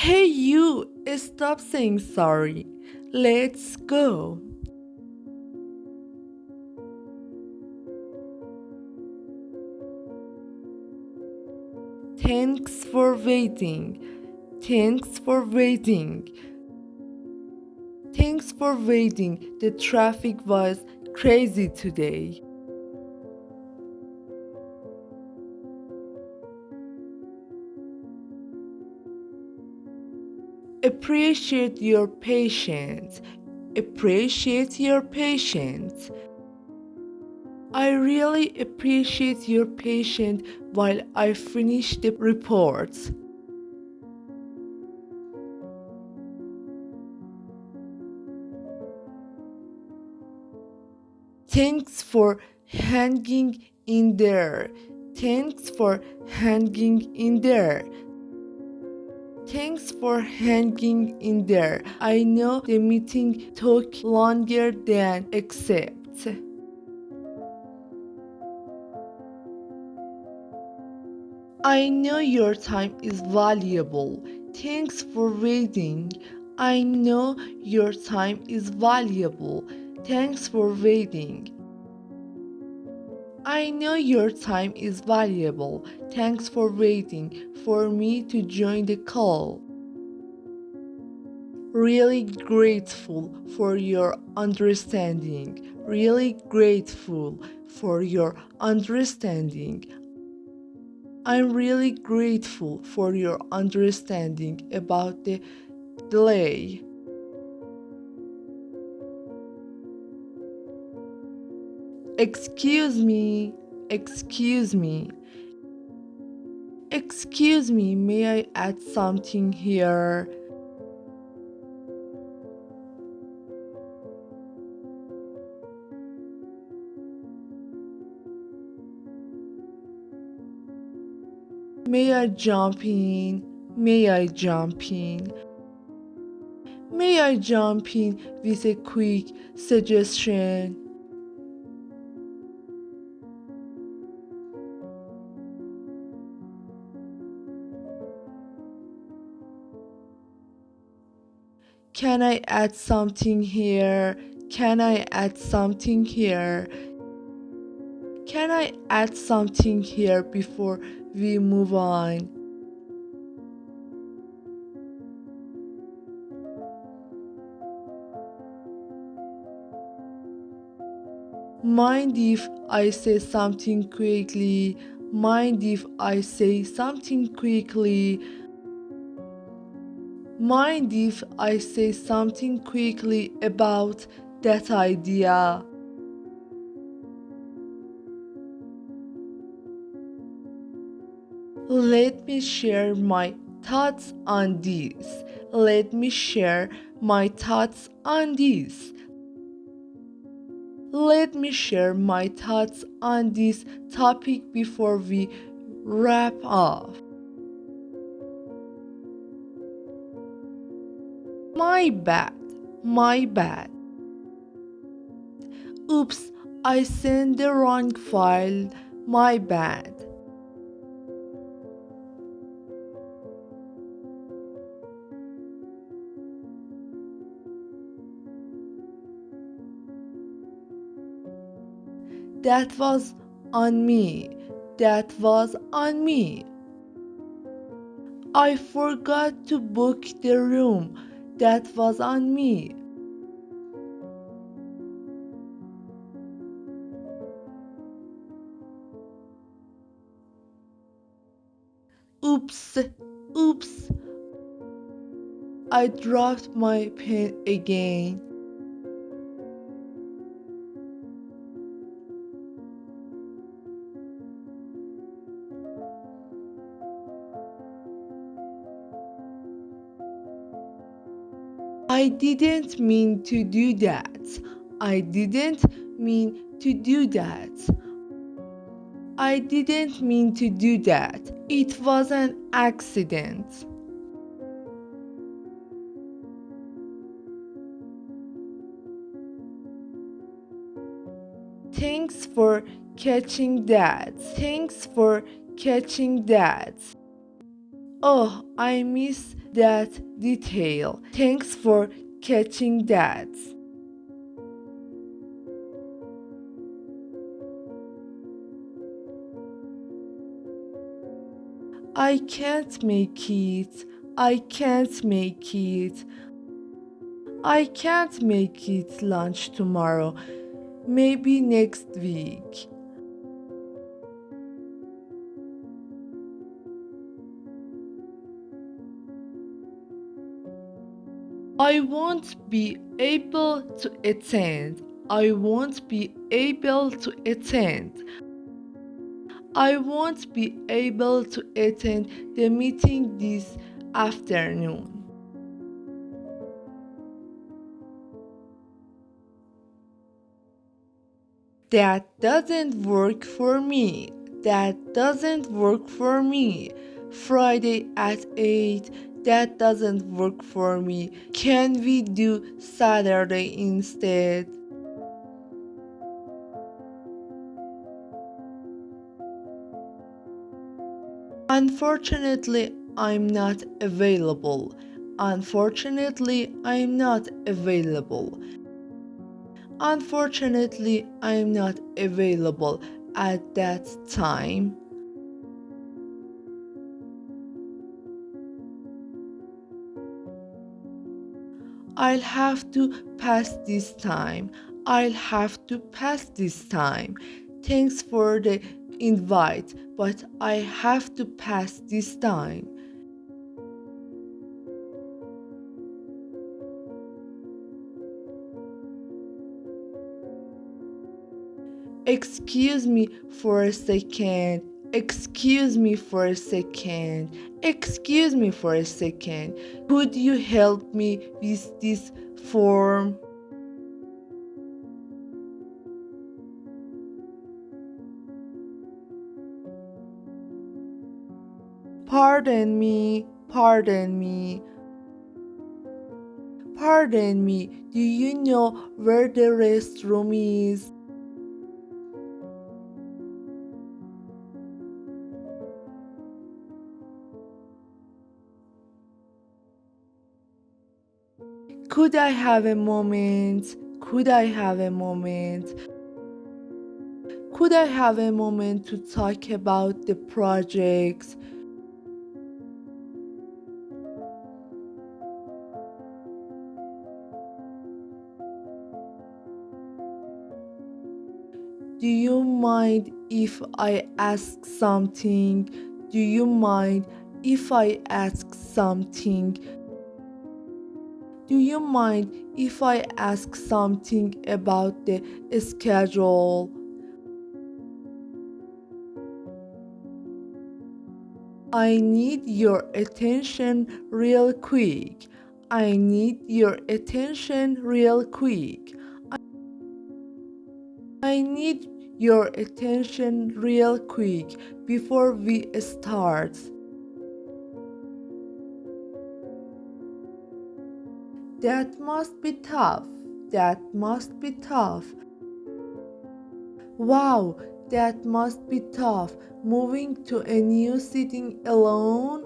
Hey, you! Stop saying sorry. Let's go. Thanks for waiting. Thanks for waiting. Thanks for waiting. The traffic was crazy today. Appreciate your patience. Appreciate your patience. I really appreciate your patience while I finish the reports. Thanks for hanging in there. Thanks for hanging in there. Thanks for hanging in there. I know the meeting took longer than expected. I know your time is valuable. Thanks for waiting. I know your time is valuable. Thanks for waiting. I know your time is valuable. Thanks for waiting for me to join the call. Really grateful for your understanding. Really grateful for your understanding. I'm really grateful for your understanding about the delay. Excuse me, excuse me, excuse me, may I add something here? May I jump in? May I jump in? May I jump in with a quick suggestion? Can I add something here? Can I add something here? Can I add something here before we move on? Mind if I say something quickly? Mind if I say something quickly? Mind if I say something quickly about that idea? Let me share my thoughts on this. Let me share my thoughts on this. Let me share my thoughts on this topic before we wrap up. My bad. My bad. Oops, I sent the wrong file. My bad. That was on me. That was on me. I forgot to book the room. That was on me. Oops, oops. I dropped my pen again. I didn't mean to do that. I didn't mean to do that. I didn't mean to do that. It was an accident. Thanks for catching that. Thanks for catching that. Oh, I miss that detail. Thanks for catching that. I can't make it. I can't make it. I can't make it lunch tomorrow. Maybe next week. I won't be able to attend. I won't be able to attend. I won't be able to attend the meeting this afternoon. That doesn't work for me. That doesn't work for me. Friday at 8. That doesn't work for me. Can we do Saturday instead? Unfortunately, I'm not available. Unfortunately, I'm not available. Unfortunately, I'm not available at that time. I'll have to pass this time. I'll have to pass this time. Thanks for the invite, but I have to pass this time. Excuse me for a second. Excuse me for a second. Excuse me for a second. Could you help me with this form? Pardon me. Pardon me. Pardon me. Do you know where the restroom is? Could I have a moment? Could I have a moment? Could I have a moment to talk about the projects? Do you mind if I ask something? Do you mind if I ask something? Do you mind if I ask something about the schedule? I need your attention real quick. I need your attention real quick. I need your attention real quick before we start. That must be tough. That must be tough. Wow, that must be tough. Moving to a new city alone?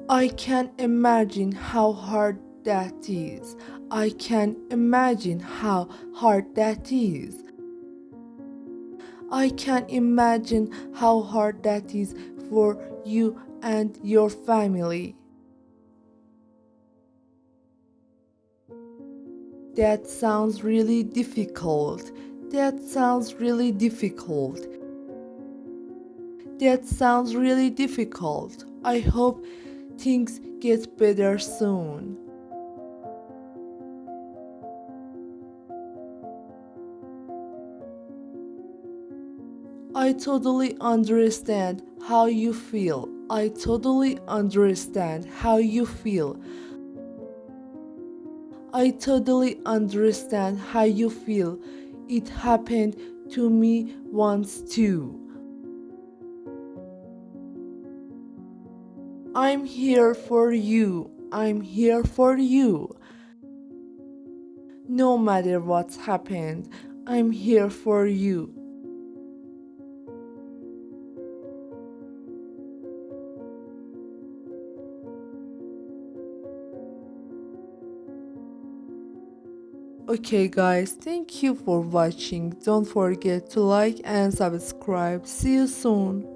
I can imagine how hard that is. I can imagine how hard that is. I can imagine how hard that is for you and your family. That sounds really difficult. That sounds really difficult. That sounds really difficult. I hope things get better soon. I totally understand how you feel. I totally understand how you feel. I totally understand how you feel. It happened to me once too. I'm here for you. I'm here for you. No matter what's happened, I'm here for you. Okay guys, thank you for watching. Don't forget to like and subscribe. See you soon.